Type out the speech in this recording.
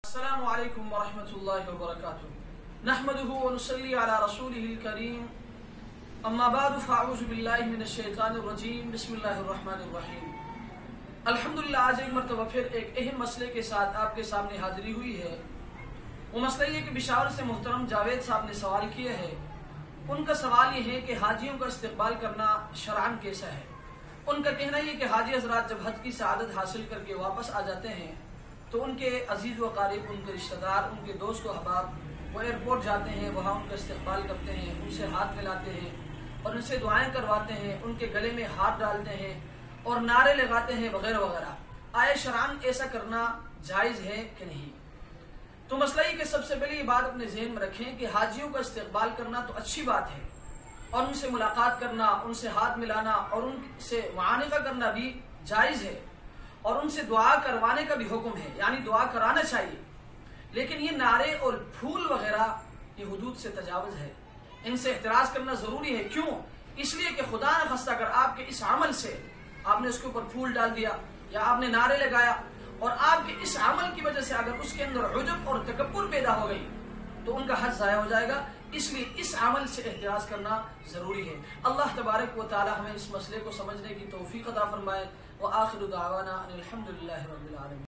السلام علیکم ورحمۃ اللہ وبرکاتہ نحمده ونصلی علی رسوله الکریم اما بعد فاعوذ باللہ من الشیطان الرجیم بسم اللہ الرحمن الرحیم الحمدللہ آج ایک مرتبہ پھر ایک اہم مسئلے کے ساتھ آپ کے سامنے حاضری ہوئی ہے۔ وہ مسئلہ یہ کہ پشاور سے محترم جاوید صاحب نے سوال کیا ہے۔ ان کا سوال یہ ہے کہ حاجیوں کا استقبال کرنا شرعا کیسا ہے۔ ان کا کہنا یہ کہ حاجی حضرات جب حج کی سعادت حاصل کر کے واپس آ جاتے ہیں تو ان کے عزیز و اقارب، ان کے رشتہ دار، ان کے دوست و احباب وہ ایئرپورٹ جاتے ہیں، وہاں ان کا استقبال کرتے ہیں، ان سے ہاتھ ملاتے ہیں اور ان سے دعائیں کرواتے ہیں، ان کے گلے میں ہاتھ ڈالتے ہیں اور نعرے لگاتے ہیں وغیرہ وغیرہ۔ آئے شرعاً ایسا کرنا جائز ہے کہ نہیں؟ تو مسئلہ یہ کہ سب سے پہلے یہ بات اپنے ذہن میں رکھیں کہ حاجیوں کا استقبال کرنا تو اچھی بات ہے، اور ان سے ملاقات کرنا، ان سے ہاتھ ملانا اور ان سے معانقہ کرنا بھی جائز ہے، اور ان سے دعا کروانے کا بھی حکم ہے، یعنی دعا کرانا چاہیے۔ لیکن یہ نعرے اور پھول وغیرہ یہ حدود سے تجاوز ہے، ان سے احتراز کرنا ضروری ہے۔ کیوں؟ اس لیے کہ خدا نہ خواستہ اگر آپ کے اس عمل سے آپ نے اس کے اوپر پھول ڈال دیا یا آپ نے نعرے لگایا اور آپ کے اس عمل کی وجہ سے اگر اس کے اندر عجب اور تکبر پیدا ہو گئی تو ان کا حج ضائع ہو جائے گا۔ اس لیے اس عمل سے احتراز کرنا ضروری ہے۔ اللہ تبارک و تعالی ہمیں اس مسئلے کو سمجھنے کی توفیق عطا فرمائے۔ وآخر دعوانا ان الحمد للہ رب العالمین۔